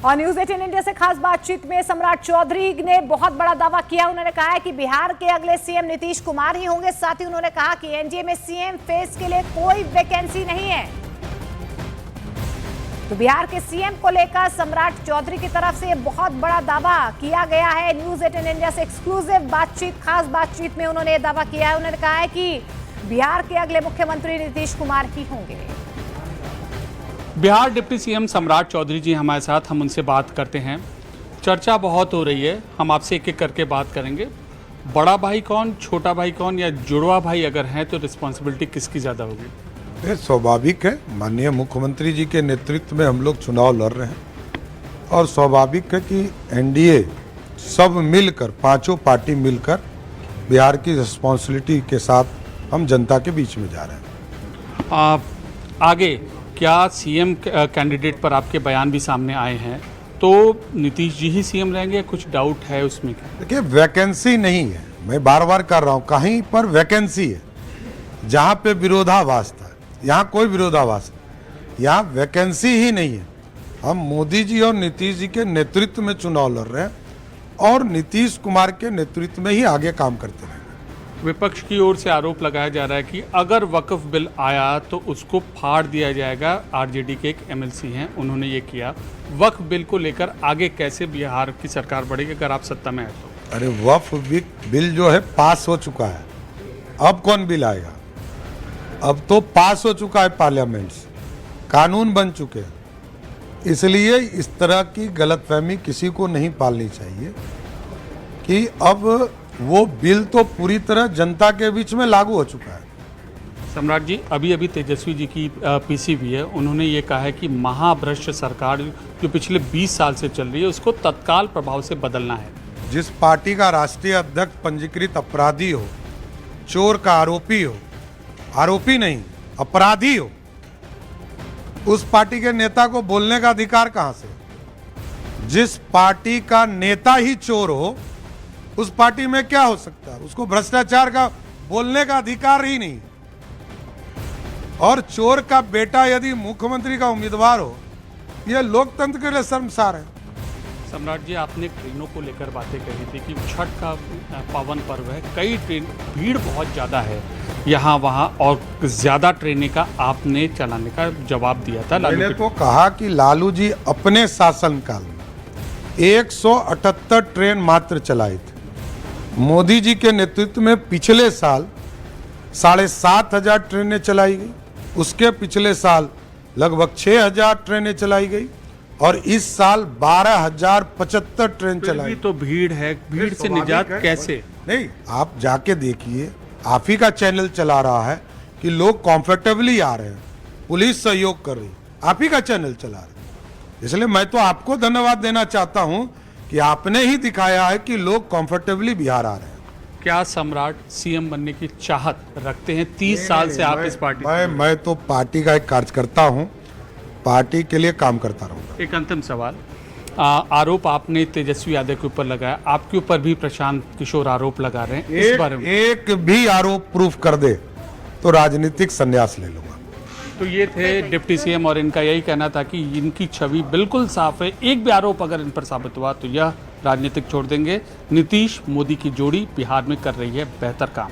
और news 18 India से खास बातचीत में सम्राट चौधरी ने बहुत बड़ा दावा किया। उन्होंने कहा है कि बिहार के अगले सीएम नीतीश कुमार ही होंगे। साथ ही उन्होंने कहा कि एनडीए में सीएम फेस के लिए कोई वैकेंसी नहीं है। तो बिहार के सीएम को लेकर सम्राट चौधरी की तरफ से बहुत बड़ा दावा किया गया है। न्यूज 18 इंडिया से एक्सक्लूसिव बातचीत, खास बातचीत में उन्होंने दावा किया है। उन्होंने कहा है कि बिहार के अगले मुख्यमंत्री नीतीश कुमार ही होंगे। बिहार डिप्टी सीएम सम्राट चौधरी जी हमारे साथ, हम उनसे बात करते हैं। चर्चा बहुत हो रही है, हम आपसे एक एक करके बात करेंगे। बड़ा भाई कौन, छोटा भाई कौन, या जुड़वा भाई अगर हैं तो रिस्पॉन्सिबिलिटी किसकी ज़्यादा होगी? ये स्वाभाविक है, माननीय मुख्यमंत्री जी के नेतृत्व में हम लोग चुनाव लड़ रहे हैं और स्वाभाविक है कि एनडीए सब मिलकर, पांचों पार्टी मिलकर बिहार की रिस्पॉन्सिबिलिटी के साथ हम जनता के बीच में जा रहे हैं। आगे क्या सीएम कैंडिडेट पर आपके बयान भी सामने आए हैं, तो नीतीश जी ही सीएम रहेंगे, कुछ डाउट है उसमें? देखिए, वैकेंसी नहीं है, मैं बार बार कर रहा हूँ, कहीं पर वैकेंसी है जहाँ पे विरोधाभास था, यहाँ कोई विरोधाभास नहीं, यहाँ वैकेंसी ही नहीं है। हम मोदी जी और नीतीश जी के नेतृत्व में चुनाव लड़ रहे हैं और नीतीश कुमार के नेतृत्व में ही आगे काम करते रहेंगे। विपक्ष की ओर से आरोप लगाया जा रहा है कि अगर वक्फ बिल आया तो उसको फाड़ दिया जाएगा। आरजेडी के एक एमएलसी हैं, उन्होंने ये किया। वक्फ बिल को लेकर आगे कैसे बिहार की सरकार बढ़ेगी अगर आप सत्ता में आए तो? अरे, वक्फ बिल जो है पास हो चुका है, अब कौन बिल आएगा? अब तो पास हो चुका है पार्लियामेंट से, कानून बन चुके हैं। इसलिए इस तरह की गलतफहमी किसी को नहीं पालनी चाहिए कि अब वो बिल तो पूरी तरह जनता के बीच में लागू हो चुका है। सम्राट जी, अभी तेजस्वी जी की पीसी भी है, उन्होंने ये कहा है कि महाभ्रष्ट सरकार जो पिछले 20 साल से चल रही है उसको तत्काल प्रभाव से बदलना है। जिस पार्टी का राष्ट्रीय अध्यक्ष पंजीकृत अपराधी हो, चोर का आरोपी हो, आरोपी नहीं अपराधी हो, उस पार्टी के नेता को बोलने का अधिकार कहां से? जिस पार्टी का नेता ही चोर हो, उस पार्टी में क्या हो सकता है? उसको भ्रष्टाचार का बोलने का अधिकार ही नहीं। और चोर का बेटा यदि मुख्यमंत्री का उम्मीदवार हो, यह लोकतंत्र के लिए शर्मसार है। सम्राट जी, आपने ट्रेनों को लेकर बातें कही थी कि छठ का पावन पर्व है, कई ट्रेन, भीड़ बहुत ज़्यादा है यहाँ वहाँ, और ज़्यादा ट्रेनें का आपने चलाने का जवाब दिया था। मैंने तो कहा कि लालू जी अपने शासनकाल में 178 ट्रेन मात्र चलाई थी। मोदी जी के नेतृत्व में पिछले साल 7,500 ट्रेनें चलाई गई, उसके पिछले साल लगभग 6,000 ट्रेनें चलाई गई और इस साल 12,075 ट्रेन चलाई। तो भीड़ है, भीड़ से निजात कैसे? नहीं, आप जाके देखिए, आप ही का चैनल चला रहा है कि लोग कंफर्टेबली आ रहे हैं, पुलिस सहयोग कर रही, आप ही का चैनल चला रहे हैं। इसलिए मैं तो आपको धन्यवाद देना चाहता हूं कि आपने ही दिखाया है कि लोग कंफर्टेबली बिहार आ रहे हैं। क्या सम्राट सीएम बनने की चाहत रखते हैं? 30 साल से आप इस पार्टी? मैं तो पार्टी का एक कार्यकर्ता हूं, पार्टी के लिए काम करता रहूंगा। एक अंतिम सवाल, आरोप आपने तेजस्वी यादव के ऊपर लगाया, आपके ऊपर भी प्रशांत किशोर आरोप लगा रहे हैं, इस बारे में? एक भी आरोप प्रूफ कर दे तो राजनीतिक संन्यास ले लूंगा। तो ये थे डिप्टी सीएम और इनका यही कहना था कि इनकी छवि बिल्कुल साफ है, एक भी आरोप अगर इन पर साबित हुआ तो यह राजनीतिक छोड़ देंगे। नीतीश मोदी की जोड़ी बिहार में कर रही है बेहतर काम।